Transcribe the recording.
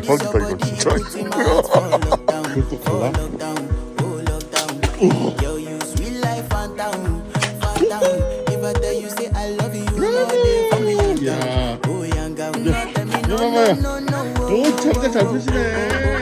대박이다 이거 진짜. 그것도 달라? 야, 야, 봐봐요. 오, 차가 잘 푸시네.